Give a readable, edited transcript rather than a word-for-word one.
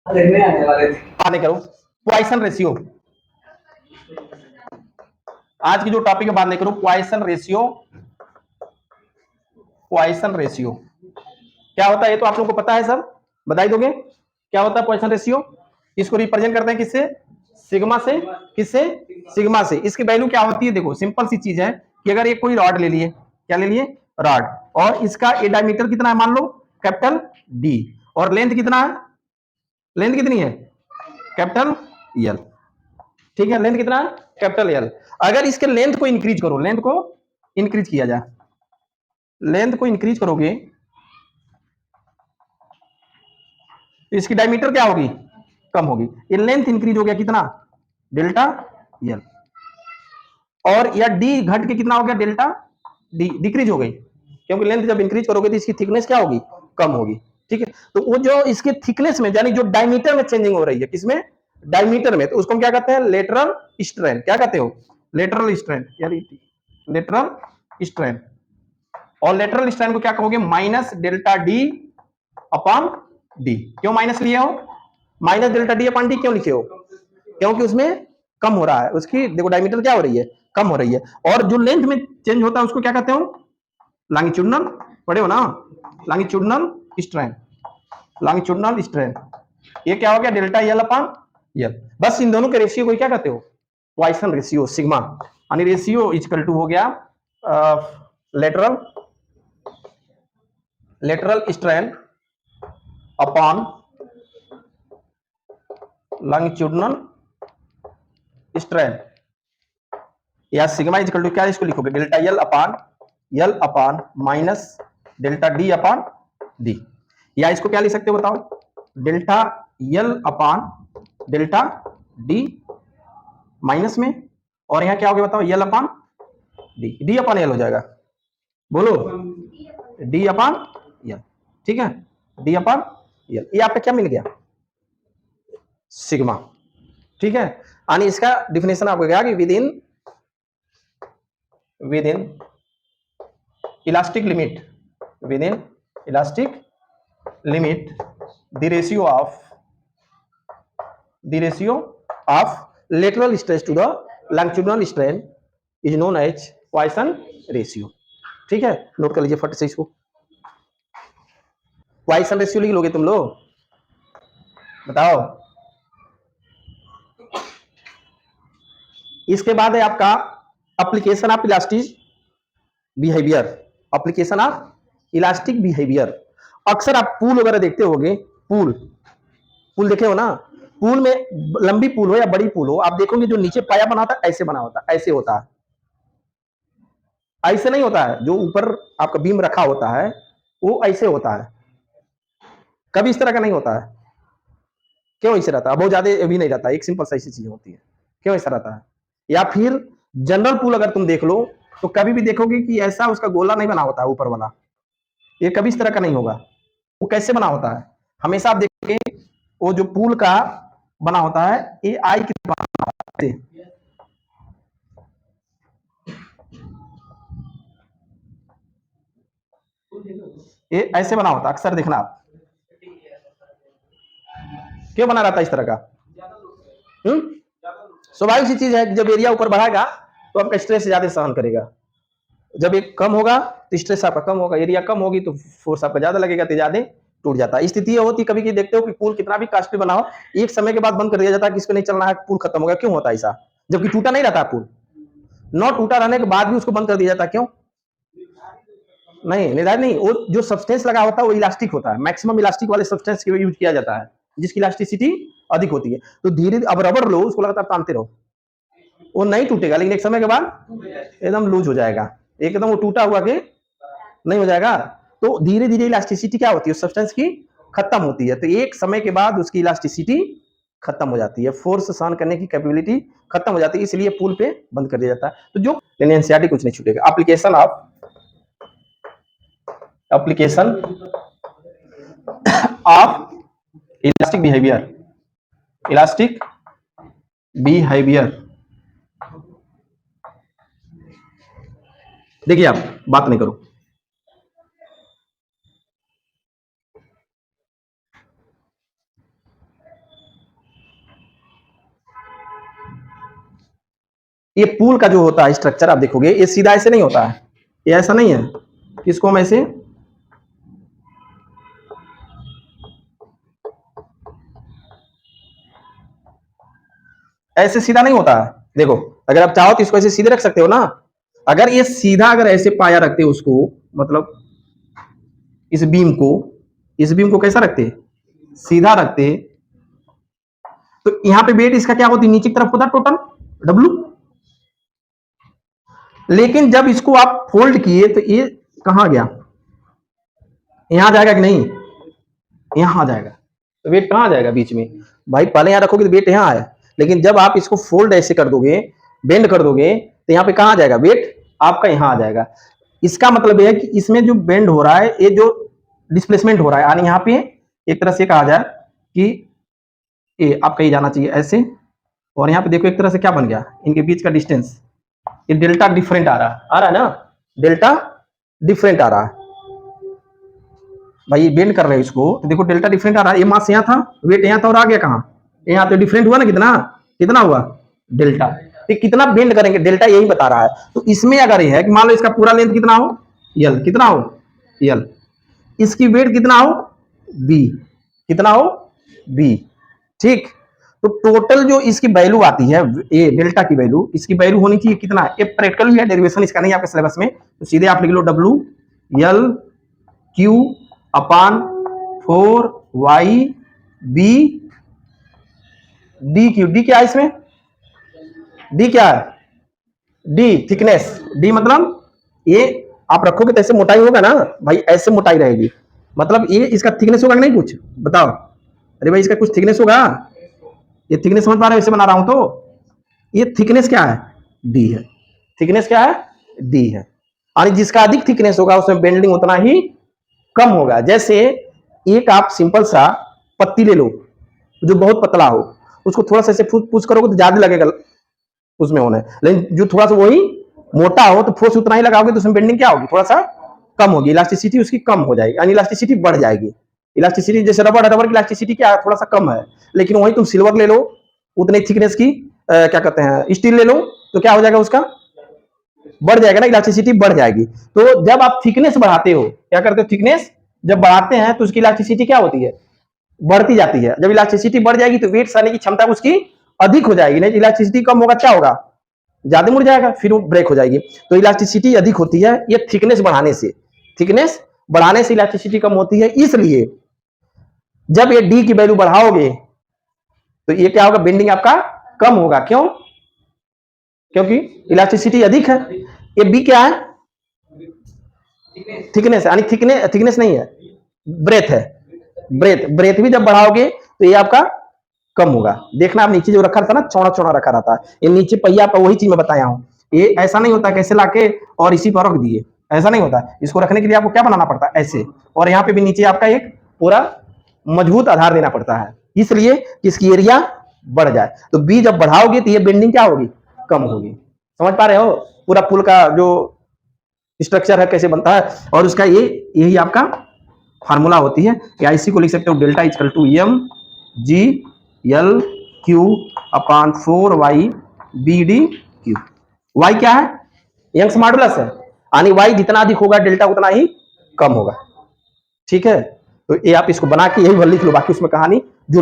बात नहीं करूं, पॉइसन रेशियो। आज की जो टॉपिक है बात नहीं करूं, पॉइसन रेशियो। पॉइसन रेशियो क्या होता है ये तो आप लोगों को पता है, सब बताई दोगे क्या होता है पॉइसन रेशियो? इसको रिप्रेजेंट करते हैं किससे? सिग्मा से। किससे? सिग्मा से। इसकी वैल्यू क्या होती है? देखो सिंपल सी चीज है कि अगर ये कोई रॉड ले लिए, क्या ले लिए? रॉड, और इसका ए डायमीटर कितना है मान लो? Capital D. और लेंथ कितना है? लेंथ कितनी है? Capital L. ठीक है, लेंथ कितना है? Capital L. अगर इसके लेंथ को इंक्रीज करो, लेंथ को इंक्रीज किया जाए, लेंथ को इंक्रीज करोगे तो इसकी डायमीटर क्या होगी? कम होगी। ये लेंथ इंक्रीज हो गया कितना? डेल्टा यल। और या डी घट के कितना हो गया? डेल्टा डी डिक्रीज हो गई, क्योंकि लेंथ जब इंक्रीज करोगे तो इसकी थिकनेस क्या होगी? कम होगी। ठीक है, तो वो जो इसके थिकनेस में यानी जो डायमीटर में चेंजिंग हो रही है, किसमें? डायमीटर में, तो उसको हम क्या कहते हैं? Lateral strain. क्या कहते हो? लेटरल स्ट्रेन, यानी लेटरल स्ट्रेन। और लेटरल स्ट्रेन को क्या कहोगे? Minus delta D upon D. क्यों माइनस लिए हो? Minus delta D upon D क्यों लिखे हो? क्योंकि उसमें कम हो रहा है, उसकी देखो डायमीटर क्या हो रही है? कम हो रही है। और जो लेंथ में चेंज होता है उसको क्या कहते हो? लॉन्गिट्यूडनल। पढ़े हो ना? Longitudinal strain. Longitudinal strain. ये क्या हो गया? Delta L upon L. बस इन दोनों के रेशियो को क्या कहते हो? Poisson ratio, sigma. यानी रेशियो इक्वल टू हो गया lateral lateral strain upon longitudinal strain, या सिग्मा इक्वल टू क्या इसको लिखोगे? Delta L upon minus delta D upon D. या इसको क्या लिख सकते हो बताओ? Delta L upon delta D minus में, और यहाँ क्या हो गया बताओ? यल अपॉन डी। डी अपॉन यल हो जाएगा, बोलो। डी अपॉन यल। ठीक है, डी अपॉन यल। ये आपको क्या मिल गया? सिग्मा। ठीक है, यानी इसका डिफिनेशन आपको क्या कि with in elastic limit, with in elastic limit, the ratio of lateral stress to the longitudinal strain is known as Poisson ratio। ठीक है, नोट कर लीजिए फट से इसको। Poisson ratio लिख लोगे तुम लोग? बताओ। इसके बाद है आपका application of elastic behaviour. Application of elastic behaviour. अक्सर आप पूल वगैरह देखते होगे, पूल पुल देखे हो ना? पुल में लंबी पुल हो या बड़ी पुल हो, आप देखोगे जो नीचे पाया बना होता है ऐसे बना होता है, ऐसे होता है, ऐसे नहीं होता है। जो ऊपर आपका बीम रखा होता है वो ऐसे होता है, कभी इस तरह का नहीं होता है। क्यों ऐसे रहता है? बहुत ज्यादा भी नहीं रहता है, एक सिंपल सा ऐसी चीज होती है। क्यों ऐसा रहता है? या फिर जनरल पुल अगर तुम देख लो तो कभी भी देखोगे कि ऐसा उसका गोला नहीं बना होता है ऊपर वाला, ये कभी इस तरह का नहीं होगा। वो कैसे बना होता है? हमेशा आप देखोगे वो जो पुल का बना होता है ये आई की बना होता है, ये ऐसे बना होता है। अक्सर देखना आप, क्यों बना रहता है इस तरह का? स्वाभाविक सी चीज है कि जब एरिया ऊपर बढ़ाएगा तो आपका स्ट्रेस ज्यादा सहन करेगा, जब एक कम होगा तो स्ट्रेस आपका कम होगा, एरिया कम होगी तो फोर्स आपका ज्यादा लगेगा तो ज्यादा टूट जाता है। स्थिति ये होती कभी कभी देखते हो कि पुल कितना भी कास्टली बना हो, एक समय के बाद बंद कर दिया जाता है कि इसको नहीं चलना है, पुल खत्म हो गया। क्यों होता है ऐसा? जबकि टूटा नहीं रहता पुल, नौ टूटा रहने के बाद भी उसको बंद कर दिया जाता है। क्यों? नहीं, निर्धारित नहीं, वो जो सब्सटेंस लगा होता है वो इलास्टिक होता है, मैक्सिमम इलास्टिक वाले सब्सटेंस का यूज किया जाता है जिसकी इलास्टिसिटी अधिक होती है। तो धीरे अब रबर लो, उसको लगातार तानते रहो, वो नहीं टूटेगा, लेकिन एक समय के बाद एकदम लूज हो जाएगा, एकदम वो टूटा हुआ के नहीं हो जाएगा। तो धीरे धीरे इलास्टिसिटी क्या होती है? सब्सटेंस की खत्म होती है, तो एक समय के बाद उसकी इलास्टिसिटी खत्म हो जाती है, फोर्स सहन करने की कैपेबिलिटी खत्म हो जाती है, इसलिए पुल पे बंद कर दिया जाता है। तो जो एनसीईआरटी कुछ नहीं छूटेगा। Application of elastic behaviour, elastic behaviour. देखिए आप बात नहीं करो, ये पुल का जो होता है स्ट्रक्चर आप देखोगे ये सीधा ऐसे नहीं होता है, ये ऐसा नहीं है, इसको हम ऐसे ऐसे सीधा नहीं होता है। देखो अगर आप चाहो तो इसको ऐसे सीधे रख सकते हो ना, अगर ये सीधा अगर ऐसे पाया रखते उसको, मतलब इस बीम को कैसा रखते, सीधा रखते, तो यहां पे वेट इसका क्या होती, नीचे की तरफ होता टोटल डब्ल्यू। लेकिन जब इसको आप फोल्ड किए तो ये कहां गया, यहां जाएगा कि नहीं, यहां आ जाएगा, तो वेट कहां आ जाएगा बीच में, भाई पहले यहां रखोगे तो वेट यहां आया, लेकिन जब आप इसको फोल्ड ऐसे कर दोगे, बेंड कर दोगे, तो यहां पे कहां आ जाएगा, वेट आपका यहां आ जाएगा। इसका मतलब यह है कि इसमें जो बेंड हो रहा है, ये जो डिस्प्लेसमेंट हो रहा है, यानी यहाँ पे एक तरह से कहा जाए कि ये आपका ये जाना चाहिए ऐसे, और यहाँ पे देखो एक तरह से क्या बन गया, इनके बीच का डिस्टेंस, ये डेल्टा डिफरेंट आ रहा है ना, डेल्टा डिफरेंट आ रहा है भाई, ये बेंड कर रहे हैं इसको तो देखो डेल्टा डिफरेंट आ रहा है, ये मास यहाँ था, वेट यहाँ था, और आ गया कहाँ, यहाँ तो डिफरेंट हुआ ना, कितना कितना हुआ डेल्टा, तो कितना बेंड करेंगे डेल्टा यही बता रहा है। तो इसमें अगर ये है कि मान लो इसका पूरा लेंथ कितना हो यल, कितना हो यल, इसकी वेट कितना हो बी, कितना हो बी, ठीक। तो टोटल जो इसकी वैल्यू आती है, ये डेल्टा की वैल्यू, इसकी वैल्यू होनी चाहिए कितना, ये प्रैक्टिकल भी है, डेरिवेशन इसका नहीं आपके सिलेबस में, तो सीधे आप लिख लो W L Q upon 4y B D Q, D क्या है इसमें, डी क्या है, डी थिकनेस, डी मतलब ये आप रखोगे तो ऐसे मोटाई होगा ना भाई, ऐसे मोटाई रहेगी, मतलब ये इसका थिकनेस होगा कि नहीं, कुछ बताओ, अरे भाई इसका कुछ थिकनेस होगा, ये थिकनेस समझ पा रहे हो, इसे बना रहा हूं तो ये थिकनेस क्या है, डी है, थिकनेस क्या है, डी है, और जिसका अधिक थिकनेस होगा उसमें बेंडिंग उतना ही कम होगा। जैसे एक आप सिंपल सा पत्ती ले लो जो बहुत पतला हो, उसको थोड़ा सा ऐसे पुश करोगे तो ज्यादा लगेगा उसमें होने, लेकिन जो थोड़ा सा वही मोटा हो तो फोर्स उतना ही लगाओगे तो उसमें बेंडिंग क्या होगी, थोड़ा सा कम होगी, इलास्टिसिटी उसकी कम हो जाएगी, यानी इलास्टिसिटी बढ़ जाएगी, इलास्टिसिटी जैसे रबर है, रबर की इलास्टिसिटी क्या है, थोड़ा सा कम है, लेकिन वही तुम सिल्वर ले लो उतने थिकनेस की क्या कहते हैं स्टील ले लो तो क्या हो जाएगा, उसका बढ़ जाएगा ना, इलास्टिसिटी बढ़ जाएगी। तो जब आप थिकनेस बढ़ाते हो, क्या करते हो, थिकनेस जब बढ़ाते हैं तो उसकी इलास्टिसिटी क्या होती है, बढ़ती जाती है, जब इलास्टिसिटी बढ़ जाएगी तो वेट सहने की क्षमता उसकी अधिक हो जाएगी, नहीं इलास्टिसिटी कम होगा क्या होगा, ज्यादा मुड़ जाएगा, फिर वो ब्रेक हो जाएगी। तो इलास्टिसिटी अधिक होती है ये थिकनेस बढ़ाने से, थिकनेस बढ़ाने से इलास्टिसिटी कम होती है, इसलिए जब ये डी की वैल्यू बढ़ाओगे तो ये क्या होगा, बेंडिंग आपका कम होगा, क्यों, क्योंकि इलास्टिसिटी अधिक है। ये बी क्या है, थिकनेस, यानी थिकनेस नहीं है, ब्रेथ है, ब्रेथ, ब्रेथ भी जब बढ़ाओगे तो ये आपका कम होगा। देखना आप नीचे जो रखा रहता है ना, चौड़ा चौड़ा रखा रहता है, ये नीचे पहिया आपका वही चीज मैं बताया हूँ, ये ऐसा नहीं होता कैसे लाके और इसी पर रख दिए, ऐसा नहीं होता, इसको रखने के लिए आपको क्या बनाना पड़ता है ऐसे, और यहाँ पे भी नीचे आपका एक पूरा मजबूत आधार देना पड़ता है, इसलिए कि इसकी एरिया बढ़ जाए। तो बी जब बढ़ाओगे तो ये बेंडिंग क्या होगी, कम होगी। समझ पा रहे हो पूरा पुल का जो स्ट्रक्चर है कैसे बनता है, और उसका ये यही आपका फार्मूला होती है, या इसी को लिख सकते हो delta equal to M G L Q upon 4y B D Q. Y क्या है, यंग्स मॉडुलस है, यानी वाई जितना अधिक होगा डेल्टा उतना ही कम होगा, ठीक है। तो ये आप इसको बना के यही लिख लो, बाकी उसमें कहानी जो